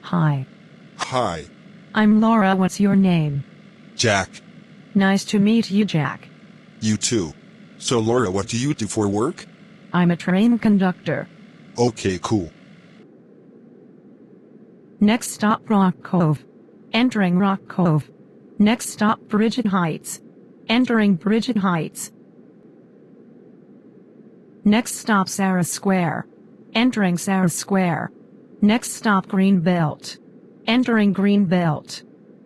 Hi. Hi. I'm Laura. What's your name? Jack. Nice to meet you, Jack. You too. So Laura, what do you do for work? I'm a train conductor. Okay, cool. Next stop Rock Cove. Entering Rock Cove. Next stop Bridget Heights. Entering Bridget Heights. Next stop Sarah Square. Entering Sarah Square. Next stop Greenbelt. Entering Greenbelt.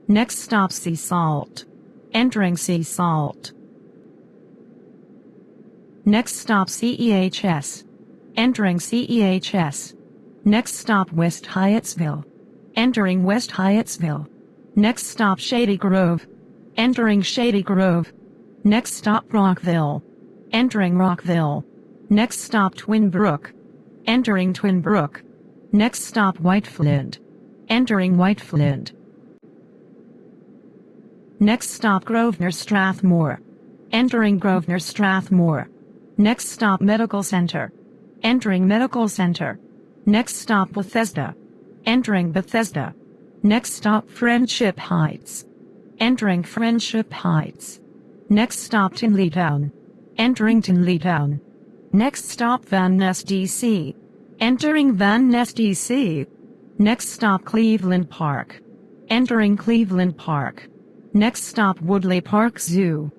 Next stop Sea Salt. Entering Sea Salt. Next stop CEHS. Entering CEHS. Next stop West Hyattsville. Entering West Hyattsville. Next stop Shady Grove. Entering Shady Grove. Next stop Rockville. Entering Rockville. Next stop Twin Brook. Entering Twin Brook. Next stop White Flint. Entering White Flint. Next stop Grosvenor Strathmore. Entering Grosvenor Strathmore. Next stop Medical Center. Entering Medical Center. Next stop Bethesda. Entering Bethesda. Next stop Friendship Heights. Entering Friendship Heights. Next stop Tinleytown. Entering Tinleytown. Next stop Van Ness, D.C. Entering Van Ness, D.C. Next stop Cleveland Park. Entering Cleveland Park. Next stop Woodley Park Zoo.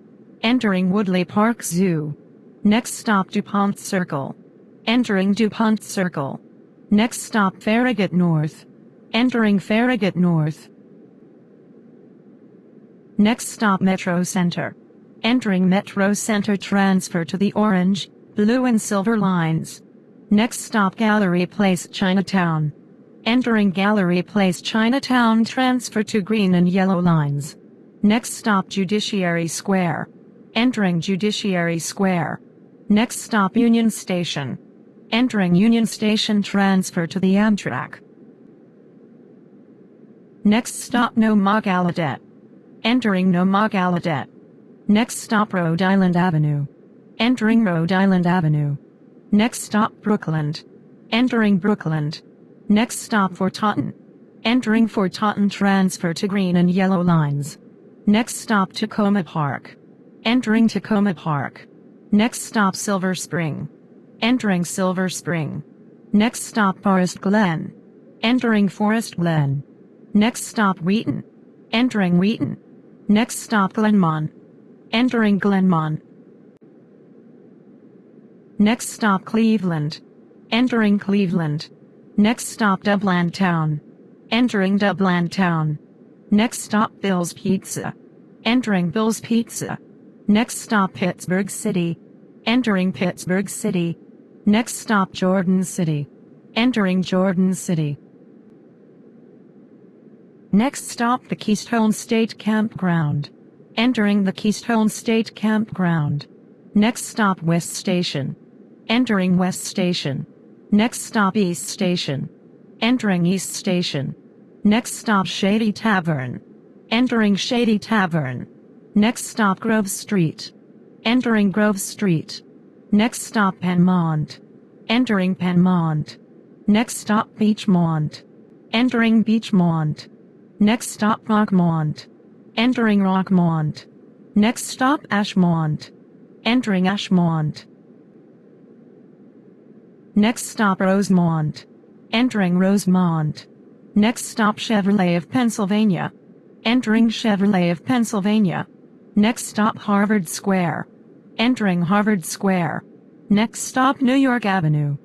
Entering Woodley Park Zoo. Next stop DuPont Circle. Entering DuPont Circle. Next stop Farragut North. Entering Farragut North. Next stop Metro Center. Entering Metro Center. Transfer to the orange, blue and silver lines. Next stop Gallery Place Chinatown. Entering Gallery Place Chinatown. Transfer to green and yellow lines. Next stop Judiciary Square. Entering Judiciary Square. Next stop Union Station. Entering Union Station. Transfer to the Amtrak. Next stop Noma Gallaudet. Entering Noma Gallaudet. Next stop Rhode Island Avenue. Entering Rhode Island Avenue. Next stop Brookland. Entering Brookland. Next stop Fort Totten. Entering Fort Totten. Transfer to green and yellow lines. Next stop Tacoma Park. Entering Tacoma Park. Next stop Silver Spring. Entering Silver Spring. Next stop Forest Glen. Entering Forest Glen. Next stop Wheaton. Entering Wheaton. Next stop Glenmont. Entering Glenmont. Next stop Cleveland. Entering Cleveland. Next stop Dublin Town. Entering Dublin Town. Next stop Bill's Pizza. Entering Bill's Pizza. Next stop Pittsburgh City. Entering Pittsburgh City. Next stop Jordan City. Entering Jordan City. Next stop the Keystone State Campground. Entering the Keystone State Campground. Next stop West Station. Entering West Station. Next stop East Station. Entering East Station. Next stop Shady Tavern. Entering Shady Tavern. Next stop Grove Street. Entering Grove Street. Next stop Penmont. Entering Penmont. Next stop Beachmont. Entering Beachmont. Next stop Rockmont. Entering Rockmont. Next stop Ashmont. Entering Ashmont. Next stop Rosemont. Entering Rosemont. Next stop Chevrolet of Pennsylvania. Entering Chevrolet of Pennsylvania. Next stop Harvard Square. Entering Harvard Square. Next stop New York Avenue.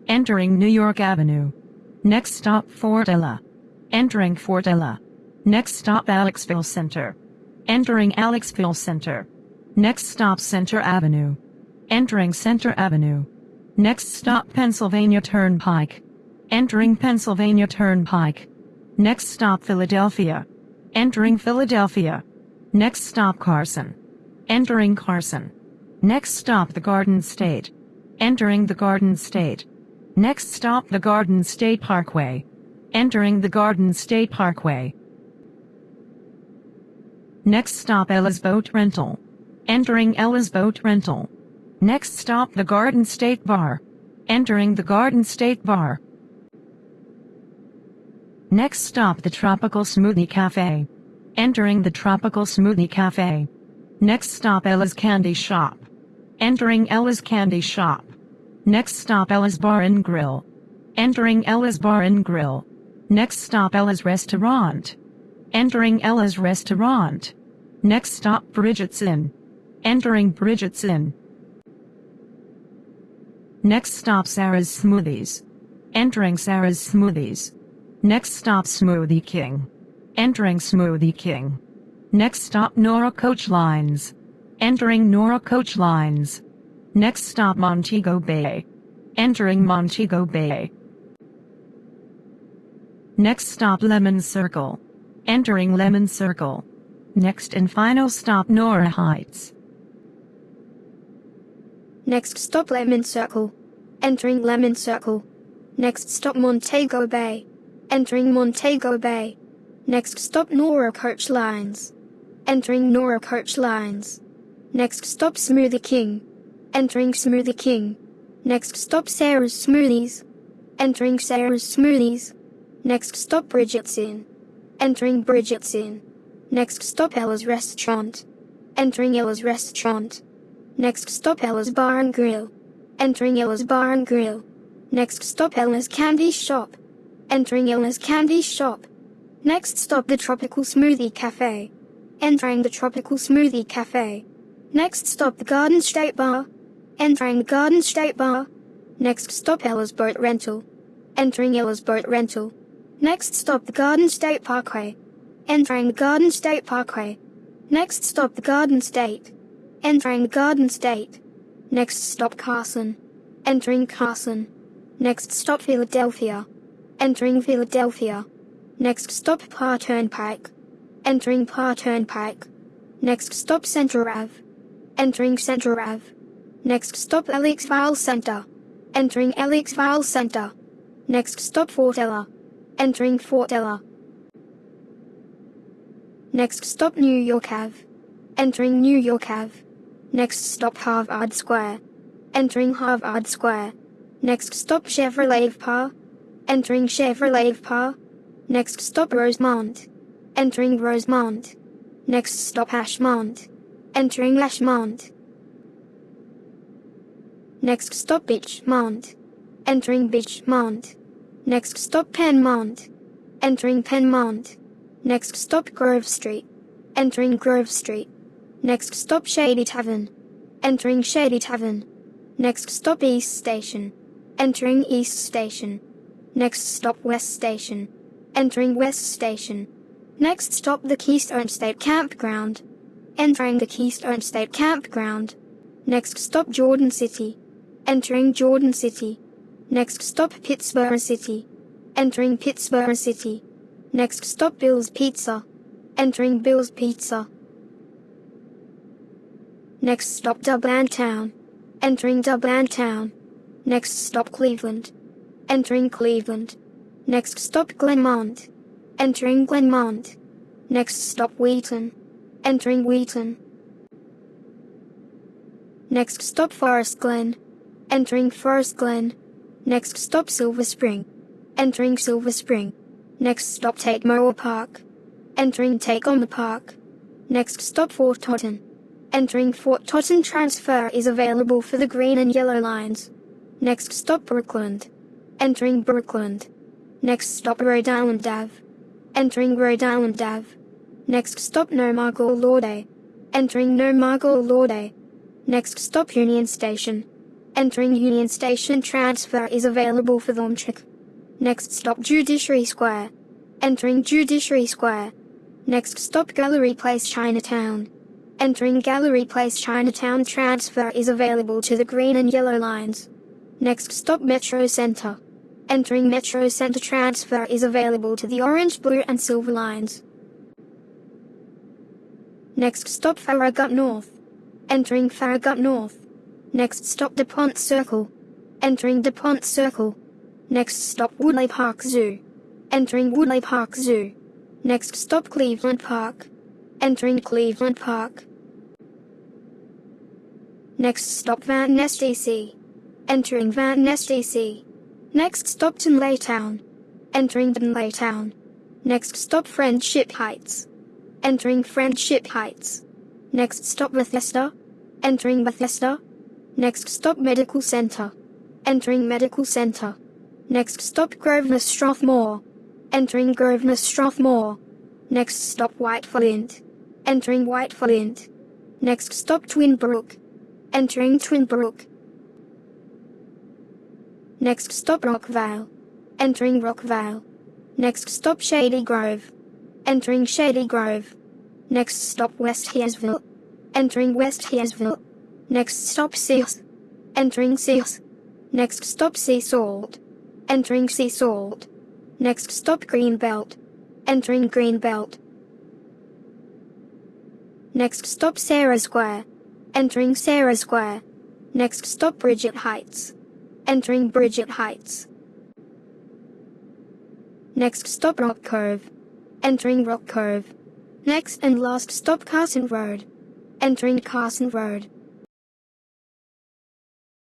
Entering New York Avenue. Next stop Fort Ella. Entering Fort Ella. Next stop Alexville Center. Entering Alexville Center. Next stop Center Avenue. Entering Center Avenue. Next stop Pennsylvania Turnpike. Entering Pennsylvania Turnpike. Next stop Philadelphia. Entering Philadelphia. Next stop Carson. Entering Carson. Next stop the Garden State. Entering the Garden State. Next stop the Garden State Parkway. Entering the Garden State Parkway. Next stop Ella's Boat Rental. Entering Ella's Boat Rental. Next stop the Garden State Bar. Entering the Garden State Bar. Next stop the Tropical Smoothie Cafe. Entering the Tropical Smoothie Cafe. Next stop Ella's Candy Shop. Entering Ella's Candy Shop. Next stop Ella's Bar and Grill. Entering Ella's Bar and Grill. Next stop Ella's Restaurant. Entering Ella's Restaurant. Next stop Bridget's Inn. Entering Bridget's Inn. Next stop Sarah's Smoothies. Entering Sarah's Smoothies. Next stop Smoothie King. Entering Smoothie King. Next stop Nora Coach Lines. Entering Nora Coach Lines. Next stop Montego Bay. Entering Montego Bay. Next stop Lemon Circle. Entering Lemon Circle. Next and final stop Nora Heights. Next stop Lemon Circle. Entering Lemon Circle. Next stop Montego Bay. Entering Montego Bay. Next stop Nora Coach Lines. Entering Nora Coach Lines. Next stop Smoothie King. Entering Smoothie King. Next stop Sarah's Smoothies. Entering Sarah's Smoothies. Next stop Bridget's Inn. Entering Bridget's Inn. Next stop Ella's Restaurant. Entering Ella's Restaurant. Next stop Ella's Bar and Grill. Entering Ella's Bar and Grill. Next stop Ella's Candy Shop. Entering Ella's Candy Shop. Next stop the Tropical Smoothie Cafe. Entering the Tropical Smoothie Cafe. Next stop the Garden State Bar. Entering the Garden State Bar. Next stop Ella's Boat Rental. Entering Ella's Boat Rental. Next stop the Garden State Parkway. Entering the Garden State Parkway. Next stop the Garden State. Entering the Garden State. Next stop Carson. Entering Carson. Next stop Philadelphia. Entering Philadelphia. Next stop Parr Turnpike. Entering Parr Turnpike. Next stop Central Ave. Entering Central Ave. Next stop Elixville Center. Entering Elixville Center. Next stop Fort Ella. Entering Fort Ella. Next stop New York Ave. Entering New York Ave. Next stop Harvard Square. Entering Harvard Square. Next stop Chevrolet Park. Entering Chevrolet Park. Next stop Rosemont. Entering Rosemont. Next stop Ashmont. Entering Ashmont. Next stop Beachmont. Entering Beachmont. Next stop Penmont. Entering Penmont. Next stop Grove Street. Entering Grove Street. Next stop Shady Tavern. Entering Shady Tavern. Next stop East Station. Entering East Station. Next stop West Station. Entering West Station. Next stop the Keystone State Campground. Entering the Keystone State Campground. Next stop Jordan City. Entering Jordan City. Next stop Pittsburgh City. Entering Pittsburgh City. Next stop Bill's Pizza. Entering Bill's Pizza. Next stop Dublin Town. Entering Dublin Town. Next stop Cleveland. Entering Cleveland. Next stop Glenmont. Entering Glenmont. Next stop Wheaton. Entering Wheaton. Next stop Forest Glen. Entering Forest Glen. Next stop Silver Spring. Entering Silver Spring. Next stop Tacoma Park. Entering Tacoma Park. Next stop Fort Totten. Entering Fort Totten. Transfer is available for the green and yellow lines. Next stop Brookland. Entering Brookland. Next stop Rhode Island Ave. Entering Rhode Island Ave. Next stop Nomargol Lorde. Entering Nomargol Lorde. Next stop Union Station. Entering Union Station. Transfer is available for Thornchick. Next stop Judiciary Square. Entering Judiciary Square. Next stop Gallery Place Chinatown. Entering Gallery Place Chinatown. Transfer is available to the green and yellow lines. Next stop Metro Center. Entering Metro Center. Transfer is available to the orange, blue and silver lines. Next stop Farragut North. Entering Farragut North. Next stop DuPont Circle. Entering DuPont Circle. Next stop Woodley Park Zoo. Entering Woodley Park Zoo. Next stop Cleveland Park. Entering Cleveland Park. Next stop Van Ness DC. Entering Van Ness DC. Next stop Tinley Town. Entering Dunlay Town. Next stop Friendship Heights. Entering Friendship Heights. Next stop Bethesda. Entering Bethesda. Next stop Medical Center. Entering Medical Center. Next stop Grosvenor Strathmore. Entering Grosvenor Strathmore. Next stop Whiteflint. Entering Whiteflint. Next stop Twinbrook. Entering Twinbrook. Next stop Rockvale. Entering Rockvale. Next stop Shady Grove. Entering Shady Grove. Next stop West Hearsville. Entering West Hearsville. Next stop Sears. Entering Sears. Next stop Sea Salt. Entering Sea Salt. Next stop Greenbelt. Entering Greenbelt. Next stop Sarah Square. Entering Sarah Square. Next stop Bridget Heights. Entering Bridget Heights. Next stop Rock Cove. Entering Rock Cove. Next and last stop Carson Road. Entering Carson Road.